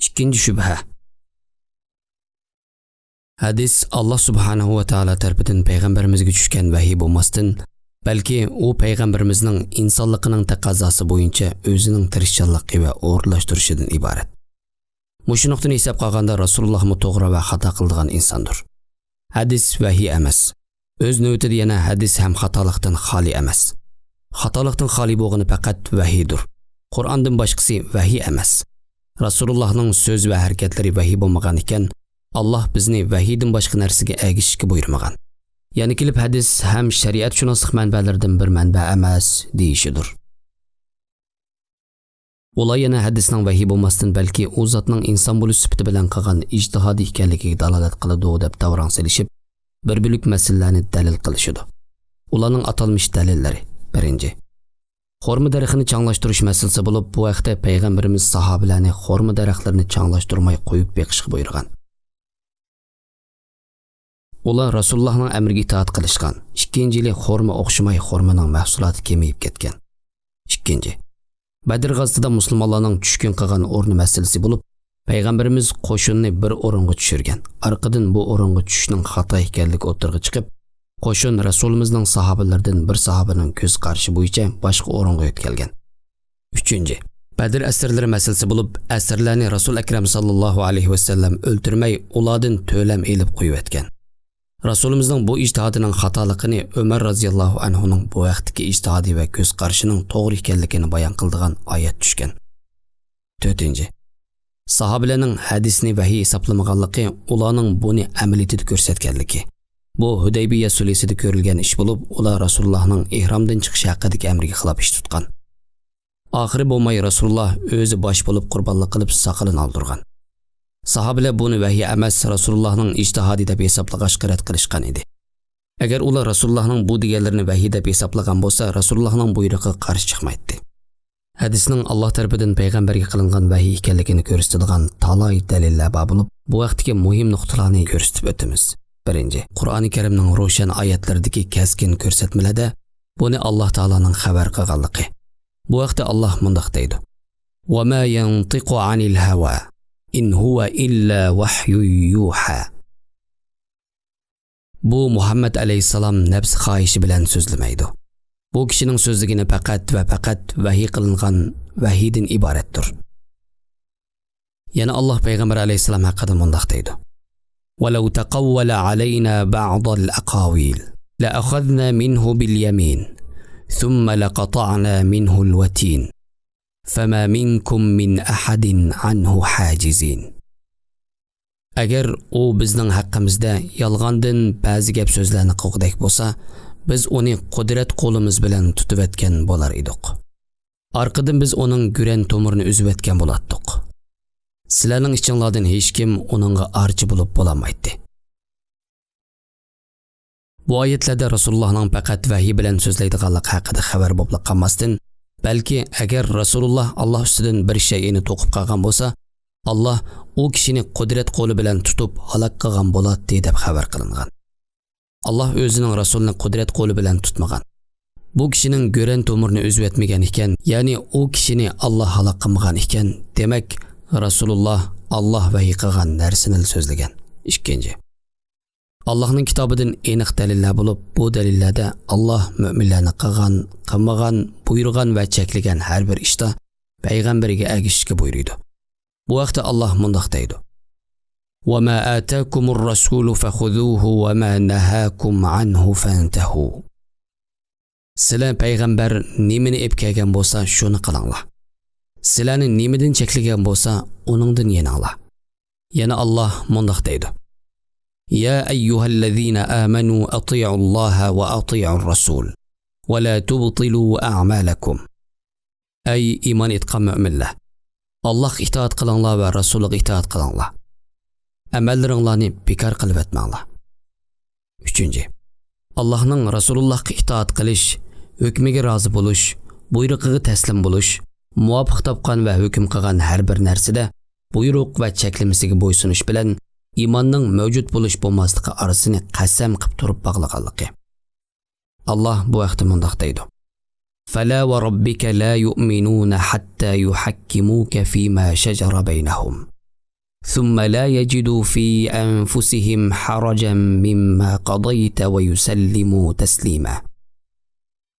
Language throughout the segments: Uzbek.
İkinci şübhe. Hadis Allah subhanahu wa ta'ala tarafından peygamberimizge tushgan vahiy bo'lmasdan, balki u peygamberimizning insonligining taqozosi bo'yicha o'zining tirishchanligi va o'rlashtirishidan iborat. Mushu nuqtani hisobga olganda Rasululloh to'g'ri va xato qiladigan insondir. Hadis vahiy emas. O'z navbatida yana hadis ham xatolikdan xoli emas. Xatolikdan xoli bo'lgani faqat vahiydir. Qur'ondan boshqasi vahiy emas. Rasulullohning so'z va harakatlari vahiy bo'lmagan ekan, Allah bizni vahiydan boshqa narsaga agishishga buyurmagan. Yani kelib hadis ham shariatshunoslik manbalaridan bir manba emas deyishidir. Ular yana hadisning vahiy bo'lmasdan balki u zotning inson bo'lish sifati bilan qilgan ijtihodiy ekanligiga dalolat qiladi deb davron selishib, bir bo'lak masalalarni dalil qilishidi. Ularning atalmish dalillari: birinchi, xorma daraxtini chanlashtirish masalasi bo'lib, bu vaqtda payg'ambarimiz sahobalarni xorma daraxtlarini chanlashtirmay qo'yib beqishga buyurgan. Ular Rasulullohning amriga itoat qilishgan. Ikkinchisi, xorma o'xshamay xormaning mahsuloti kemayib ketgan. Ikkinchi, Badr g'azotida musulmonlarning tushkun qilgan o'rni masalasi bo'lib, payg'ambarimiz qo'shinni bir o'ringa tushirgan. Orqadan bu o'ringa tushishning xato ekanligi o'tirg'i chiqib, qo'shin Rasulimizning sahobalaridan bir sahobaning ko'z qarashi bo'yicha boshqa o'ringa o'tkazgan. Uchinchi, Badr asirlari masalasi bo'lib, asirlarni Rasul akram sallallohu alayhi va sallam o'ltirmay, ulardan to'lam elib qo'yib o'tgan. Rasulimizning bu ijtihodining xatoligini Umar roziyallohu anhuning bu vaqtdagi ijtihodi va ko'z qarashining to'g'ri ekanligini bayon qiladigan oyat tushgan. 4. Sahobalarning hadisni vahiy hisoblamaganligi ularning buni amaliyotda ko'rsatganligi. Bu Hudaybiya sulhida ko'rilgan ish bo'lib, ular Rasulullohning ihromdan chiqish haqidagi amriga xilof ish tutgan. Oxiri bo'lmay Rasululloh o'zi bosh bo'lib qurbonlik qilib soqolini oldirgan. Sahabeler bunu vahiy emas, Rasulullah'ның ijtihadi deb hesaplag'ashga rad qilishgan edi. Agar ular Rasulullah'ның bu deganlarini vahiy deb hesaplagan bo'lsa, Rasulullah'ның buyrug'iga qarshi chiqmaydi. Hadisning Alloh tarafidan payg'ambarga qilingan vahiy ekanligini ko'rsatadigan talay dalillar bor bo'lib, bu vaqtdagi muhim nuqtalarni ko'rsatib o'tamiz. Birinchi, Qur'oni Karimning ro'shan oyatlaridagi keskin ko'rsatmalarda buni Alloh taolaning xabar qilganligi. Bu vaqtda Alloh mundaq deydi: "Va ma yantiqu anil hawa in huwa illa vahyu yuha." Bu Muhammad aleyhisselam nefs xahishi bilan so'zlamaydi. Bu kishining so'zligini faqat va faqat vahiy qilingan vahiydan iboratdir. Yana Alloh payg'ambar aleyhisselam haqida mundaq deydi: "Walau taqawwala alayna ba'd al-aqawil la akhadna minhu bil yamin thumma laqata'na minhu al-watin fama minkum min ahadin anhu hajizin." Agar u bizning haqqimizda yolg'ondan ba'zi gap so'zlarni qilgudek bo'lsa, biz uni qudrat qo'limiz bilan tutib etgan bo'lar edik. Orqadan biz uning guran tomirini uzib etgan bo'lardik. Sizlarning ichinglardan hech kim uningga archi bo'lib bo'lamaydi. Bu oyatlarda Rasulullohning faqat vahiy bilan so'zlaydiganligi haqida xabar bo'lib qolmasdan, balki agar Rasululloh Alloh ustidan bir shayni to'qib qolgan bo'lsa, Allah u kishini qudrat qo'li bilan tutib halok qilgan bo'ladi deb xabar qilingan. Allah o'zining rasulini qudrat qo'li bilan tutmagan. Bu kishining go'ran tomirini uzib etmagan ekan, ya'ni u kishini Allah halok qilmagan ekan, demak Rasululloh Allah vahiy qilgan narsani so'zlagan. Ikkinchi, Allohning kitobidan aniq dalillar bo'lib, bu dalillarda Allah mu'minlarni qilgan, qilmagan, buyurgan va cheklagan har bir ishda payg'ambariga agishishga buyurdi. Bu vaqtda Allah mundaq deydi: "Va ma atakumur rasulu fakhuduhu va ma nahakum anhu fantahu." Sizlar payg'ambar nimani ep kelgan bo'lsa, shuni qilinglar. Sizlarni nimadan cheklagan bo'lsa, uningdan yeninglar. Yana Allah mundaq deydi: "Ya ayyuhallazina amanu ati'u Alloha va ati'ur rasul va la tubtilu a'malakum." Ey iymon etgan mu'minlar, Allah itoat qilinglar va Rasuliga itoat qilinglar. Amallaringlarni bekor qilib etmanglar. 3. Allohning Rasulullohga itoat qilish, hukmiga rozi bo'lish, buyrug'iga taslim bo'lish, muvofiq topgan va hukm qilgan har bir narsada buyruq va cheklimasiga bo'ysunish bilan iymonning mavjud bo'lish bo'lmasligi orasini qasam qilib turib bog'laganligi. Allah bu vaqtda mundaq deydi: "Fala wa rabbika la yu'minuna hatta yuhakkimuka fima shajara baynahum ثم لا يجدوا في أنفسهم حرجا مما قضيت ويسلموا تسليما.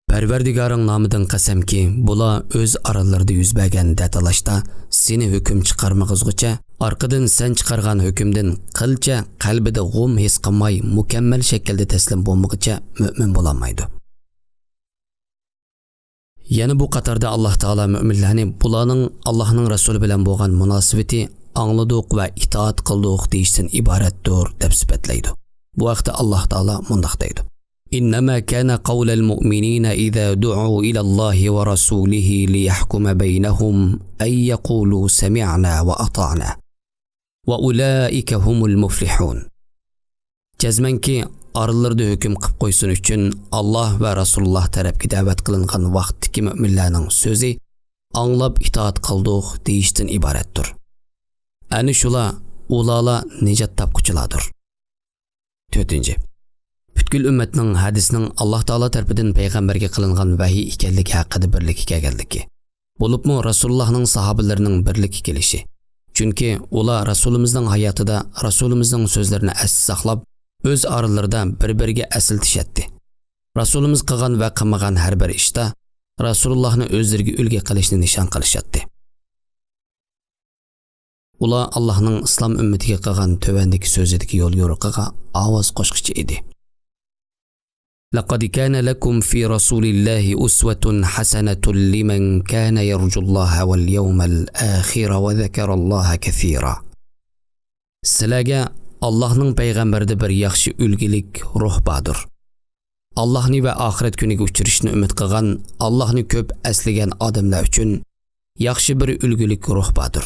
Parvardigarın namıdan qasamki, bula öz aralarında yüz bergen datalashda seni hüküm çıkarmagızgıça, arkadan sen çıkargan hükümden qilcha qalbida g'um his qilmay mukammel şekilde teslim bo'lmagicha mümin bolamaydı. Yani bu qatarda Allah Taala müminlarni bularning Allah'ning Rasuli bilan bo'lgan munosabati angladık ve itaat qildik deyishdan iboratdir deb sifatlaydi. Bu vaqtda Allah Taala mundaq deydi: إنما كان قول المؤمنين إذا دعوا إلى الله ورسوله ليحكم بينهم أن يقولوا سمعنا وأطعنا وأولئك هم المفلحون. Cezmenki aralarda hüküm qilib qo'ysin uchun Allah va Rasululloh tarafga da'vat qilingan vaqtdagi mu'minlarning so'zi anglab itoat qildik deyishdan iboratdir. Ani shular ularla nijot topquchilardir. 4. Bütkül ümmetning hadisning Allah Taala tarafidan payg'ambarga qilingan vahiy ekanligi haqida birlikka kelganligi. Bo'libmi Rasulullohning sahobalarining birlikka kelishi. Chunki ular Rasulimizning hayotida Rasulimizning so'zlarini asli saqlab, o'z oralarida bir-biriga asıltishatdi. Rasulimiz qilgan va qilmagan har bir ishda Rasulullohni o'zlariga ulgu qilishni nishon qilishatdi. Ular Allohning islom ummatiga qilgan tövandagi so'zidagi yo'l yo'riqiga ovoz qo'shqichi edi. لقد كان لكم في رسول الله أسوة حسنة لمن كان يرجو الله واليوم الآخر وذكر الله كثيرا. Sizlarga Allohning payg'ambarida bir yaxshi ulgilik ruh bordir. Allohni va oxirat kuniga uchrashni umid qilgan, Allohni ko'p aslagan odamlar uchun yaxshi bir ulgilik ruh bordir.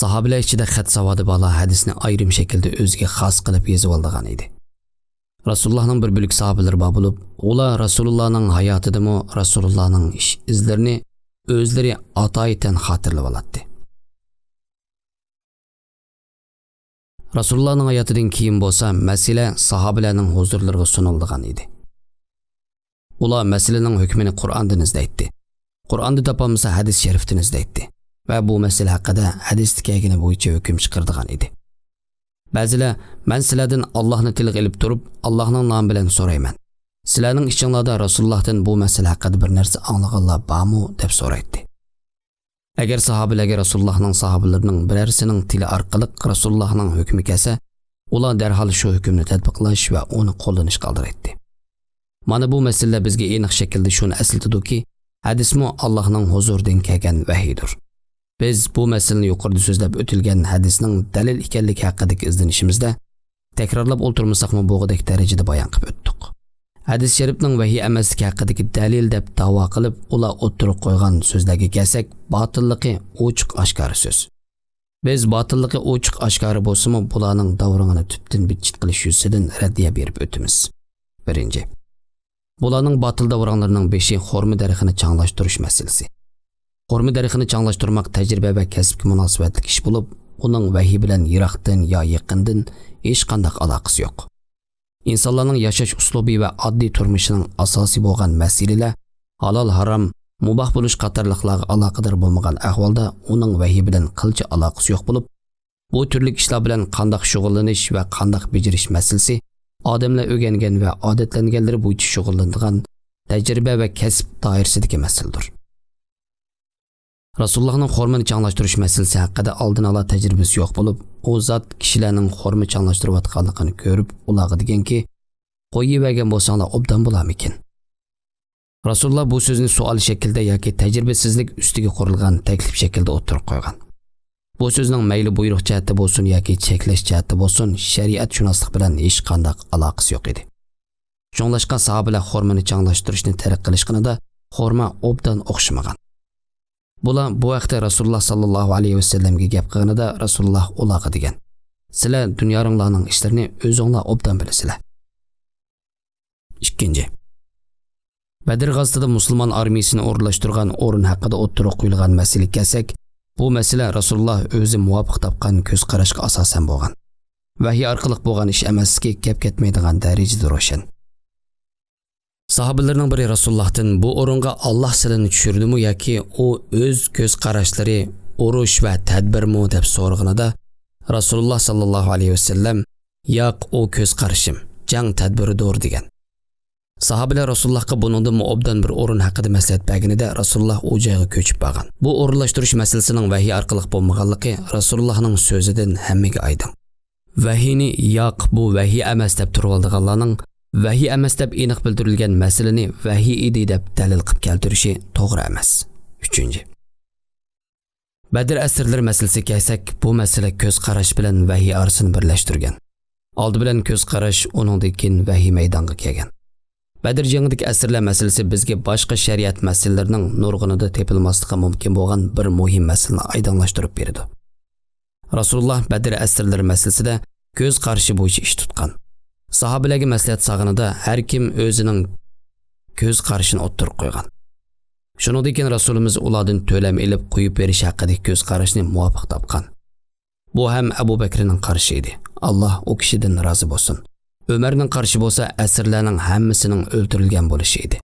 Sahobalar ichida xat savodi bola hadisni ayrim shaklda o'ziga xos qilib yozib olgan edi. Rasulullah'ның bir bölük sahabeleri var bulup, ular Rasulullah'ның hayatidimi Rasulullah'ның iş izlerini özleri atayeten hatırlab alattı. Rasulullah'ның hayatıdan keyin bolsa, mesele sahabelerning huzurlarına sunulduğan idi. Ular meselenin hükmünü Kur'an'dan izleydi. Kur'an'da tapamsa hadis şeriften izleydi. Ve bu mesele hakkında hadis tikagini boyunca hüküm çıkardığan idi. Bəzilə, mən sizlərdən Allah'ını tilq elib durub, Allah'ның namı bilan sorayman. Sizlərning içinlarda Rasulullah'dan bu məsələ haqqında bir narsa anlığanlar barmı deb soraydı. Əgər sahabelərə Rasulullah'ның sahabelərinin birərsinin tili arqalıq Rasulullah'ның hükmü kəsə, ular dərhal şu hükümni tətbiqlaş və onu qo'llanish qaldıraydı. Mana bu məsələ bizga aniq şəkildə şunu əsiltidir ki, hadismi Allah'ның huzuridan kelgan vahiydir. Biz bu meseleni yuqorida so'zlab o'tilgan hadisning dalil ekanligi haqidagi izlanishimizda takrorlab o'ltirmasaqmi bo'g'idek darajada bayon qilib o'tdik. Hadis sharifning vahiy emasligi haqidagi dalil deb da'vo qilib, ular o'ttirib qo'ygan so'zlarga kelsak, botilligi ochiq oshkor so'z. Biz botilligi ochiq oshkor bo'lsa-mu, bularning davringini tubdan bitchit qilish yuzidan raddiya berib o'tamiz. 1. Bularning botil davronlarining beshi xorma darixini changlashtirish masalasi. Xorma darixini changlashtirmoq tajriba va kasbga munosabatli ish bo'lib, uning vahiy bilan yiroqdan yo yaqindan hech qanday aloqasi yo'q. İnsanlarning yashash uslubi va oddiy turmushining asosiy bo'lgan masalalar halol harom, mubah bo'lish qatorliqlarga aloqador bo'lmagan ahvolda uning vahiy bilan qilcha aloqasi yo'q bo'lib, bu turli ishlar bilan qanday shug'ullanish va qanday bejirish masalasi odamlar o'rgangan va odatlanganlari bo'yicha shug'ullanadigan tajriba va kasb doirasidagi masaladir. Rasulullah'ның xormani changlashtirish masalasi haqida oldin ola tajribasi yo'q bo'lib, u zot kishilarning xorma changlashtirayotganligini ko'rib, ularga deganki, qo'yib bergan bo'lsanglar obdan bo'larmikin. Rasululloh bu so'zni savol shaklida yoki tajribasizlik ustiga qurilgan taklif shaklida o'tirib qo'ygan. Bu so'zning mayli buyruq jihatda bo'lsin yoki cheklash jihatda bo'lsin, shariat shunoslik bilan hech qanday aloqasi yo'q edi. Shunlashqa sahobalar xormani changlashtirishni tarq qilishganida xorma obdan o'xshamagan. Bular bu vaqtda Rasululloh sallallohu alayhi vasallamga gap qilganida Rasululloh ularga degan: "Sizlar dunyoringlarning ishlarini o'zinglar obdan bilasizlar." 2. Badr g'azotida musulmon armiyasini o'rlashtirgan o'rin haqida o'ttirib qo'yilgan masalaga kelsak, bu masala Rasululloh o'zi muvofiq topgan ko'z qarashga asosan bo'lgan. Vahiy orqali bo'lgan ish emaski, gap ketmaydigan darajada ro'shan. Sahabelerning biri Rasulullah'tan bu o'ringa Allah silini tushurdimi yoki u o'z ko'z qarashlari urush va tadbirmi deb so'rag'anida Rasululloh sallallohu alayhi vasallam yoq u ko'z qarashim, jang tadbiridir degan. Sahabeler Rasulullah'a bunundan obdan bir o'rin haqida maslahat berganida Rasululloh u joyga ko'chib borgan. Bu o'rinlashtirish masalasining vahiy orqali bo'lmaganligi Rasulullohning so'zidan hammaga aydin. Vahiyni yoq bu vahiy emas deb turib olganlarning vahiy emas deb aniq bildirilgan masalani vahiy edi deb dalil qilib keltirishi to'g'ri emas. 3. Badr asrlari masalasiga kelsak, bu masala ko'z qarash bilan vahiy orasini birlashtirgan. Oldi bilan ko'z qarash, uningdan keyin vahiy maydonga kelgan. Badr jangidagi asrlar masalasi bizga boshqa shariat masalalarining nurg'unida tepilmasligi mumkin bo'lgan bir muhim masalani aydinlashtirib berdi. Rasululloh Badr asrlari masalasida ko'z qarashi bo'yicha ish tutgan. Sahobalarga maslahat sag'inida har kim o'zining ko'z qarashini o'ttirib qo'ygan. Shuningdek keyin Rasulimiz ulardan to'lam elib qo'yib berish haqidagi ko'z qarashni muvofiq topgan. Bu ham Abu Bakrning qarashi edi. Alloh u kishidan rozi bo'lsin. Ömerning qarashi bo'lsa asrlarning hammasining o'ldirilgan bo'lishi edi.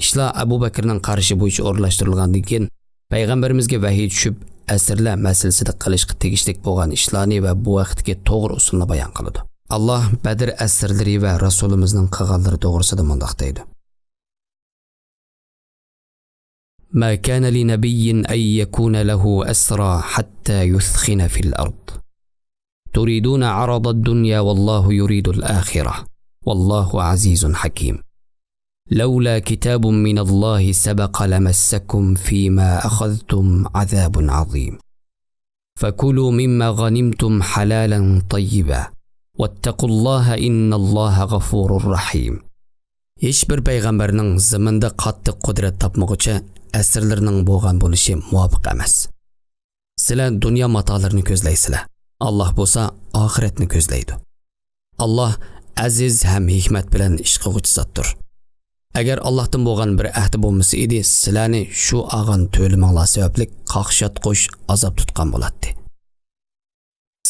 Ishlar Abu Bakrning qarashi bo'yicha o'rlashtirilgandan keyin payg'ambarimizga vahiy tushib, asrlar masalasida qilishga tegishli bo'lgan ishlarni va bu vaqtdagi to'g'ri usulni bayon qildi. Alloh Badr asrlari va Rasulimizning qilganlari to'g'risida mundoq deydi. ما كان لنبي أن يكون له أسرى حتى يثخن في الأرض تريدون عرض الدنيا والله يريد الآخرة والله عزيز حكيم لولا كتاب من الله سبق لمسكم فيما أخذتم عذاب عظيم فكلوا مما غنمتم حلالا طيبا واتقوا الله إن الله غفور رحيم. Hiç bir peygamberinin ziminde qattiq qudret tapmagıcha asrlarning bo'lgan bo'lishi muvofiq emas. Sizlar dunyo matolarini ko'zlaysizlar. Allah bo'lsa oxiratni ko'zlaydi. Allah aziz ham hikmat bilan ish qiluvchi zotdir. Agar Allohdan bo'lgan bir ahdi bo'lmasa edi, sizlarni shu ag'an to'liminglar sababli qaqshatqush azob tutgan bo'lardi.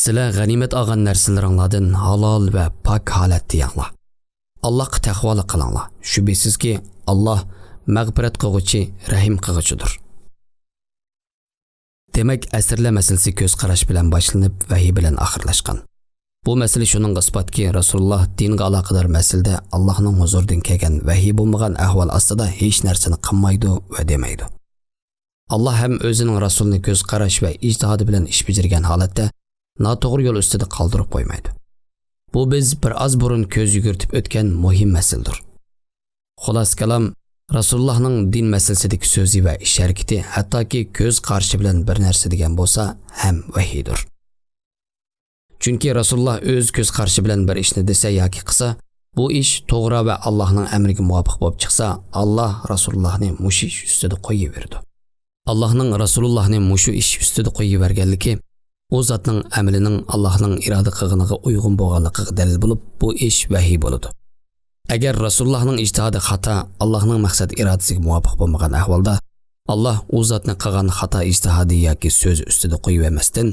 Sizlar g'animat olgan narsalaringlardan halol va pok holatda yanglar. Allohga taqvolik qilinglar. Shubhisizki Alloh mag'firat qiluvchi, rahim qiluvchidir. Demak, asrlar masalasi ko'z qarash bilan boshlanib, vahiy bilan oxirlashgan. Bu masala shuning isbotki, Rasululloh dinga aloqador masalada Allohning huzuridan kelgan vahiy bo'lmagan ahvol ostida hech narsani qilmaydi va demaydi. Alloh ham o'zining rasulini ko'z qarash va ijtihodi bilan ish bajargan holatda noto'g'ri yo'l ustida qoldirib qo'ymaydi. Bu biz bir oz burun ko'z yugurtib o'tgan muhim masaldir. Xolos kalom, Rasulullohning din masalasidagi so'zi va ish harakati hattoki ko'z qarashi bilan bir narsa degan bo'lsa ham vahiydir. Chunki Rasululloh o'z ko'z qarashi bilan bir ishni desa yoki qilsa, bu ish to'g'ri va Allohning amriga muvofiq bo'lib chiqsa, Alloh Rasulullohni mushu ish ustida qo'yiverdi. Allohning Rasulullohni mushu ish ustida qo'yiverganligi u zotning amalining Allohning iroda qilganiga uyg'un bo'lganligiga dalil bo'lib, bu ish vahiy bo'ladi. Agar Rasulullohning ijtihodi xato, Allohning maqsad irodasiga muvofiq bo'lmagan ahvolda, Alloh u zotni qilgan xato ijtihodi yoki so'z ustida qo'yib emasdan,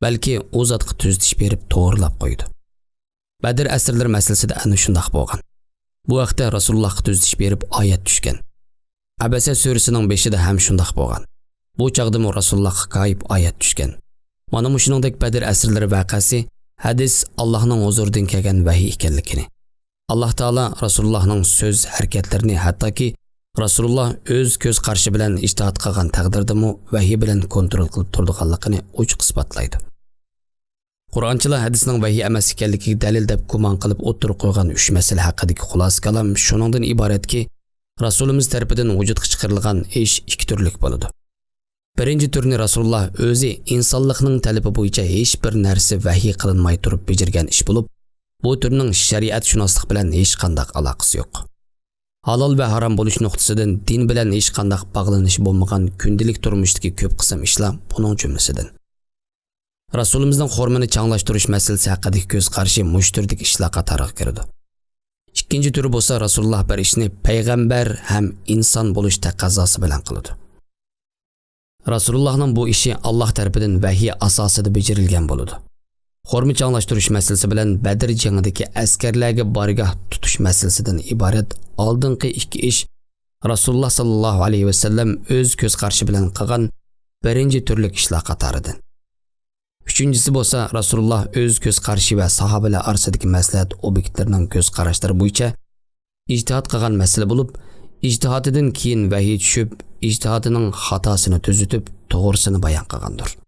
balki u zotga tuzatish berib to'g'rilab qo'ydi. Badr asrlar masalasida ana shunday bo'lgan. Bu vaqtda Rasulullohga tuzatish berib oyat tushgan. Abasa surasining 5-ida ham shunday bo'lgan. Bu chaqda Rasulullohga qayib oyat tushgan. Mana shuningdek Badr asrlari voqeasi hadis Allohning huzuridan kelgan vahiy ekanligini. Alloh taolo Rasulullohning so'z harakatlarini hattoki Rasululloh o'z ko'z qarashi bilan ijtihod qilgan taqdirdami vahiy bilan kontrol qilib turganligini ochiq isbotlaydi. Qur'onchilar hadisning vahiy emas ekanligiga dalil deb gumon qilib o'tirib qo'ygan 3 masala haqidagi xulosa kalam shuningdan iboratki, Rasulimiz tarafidan vujudga chiqarilgan ish 2 turlik bo'ladi. Birinchi turni Rasululloh o'zi insonlikning talabi bo'yicha hech bir narsa vahiy qilinmay turib bajargan ish bo'lib, bu turning shariat shunoslik bilan hech qanday aloqasi yo'q. Halol va harom bo'lish nuqtasidan din bilan hech qanday bog'lanish bo'lmagan kundalik turmushdagi ko'p qism ishlar buning jumlasidan. Rasulimizning xurmini changlashtirish masalasi haqidagi ko'z qarashi mushtirdik ishlar qatoriga kirdi. Ikkinchi turi bo'lsa Rasululloh bir ishni payg'ambar ham inson bo'lish taqozosi bilan qildi. Rasulullohning bu ishi Alloh tarafidan vahiy asosida bajarilgan bo'ladi. Xurmi changlashtirish masalasi bilan Badr jangidagi askarlarga bargoh tutish masalasidan iborat oldingi 2 ish Rasululloh sallallohu alayhi va sallam o'z ko'z qarashi bilan qilgan birinchi turlik ishlar qatoridan. Üçüncüsü bo'lsa Rasululloh o'z ko'z qarashi va sahobalar orasidagi maslahat obyektlarining ko'z qarashlari bo'yicha ijtihod qilgan masala bo'lib, ijtihodidan keyin vahiy tushib, ijtihodining xatosini tuzitib, to'g'risini bayon qilgandir.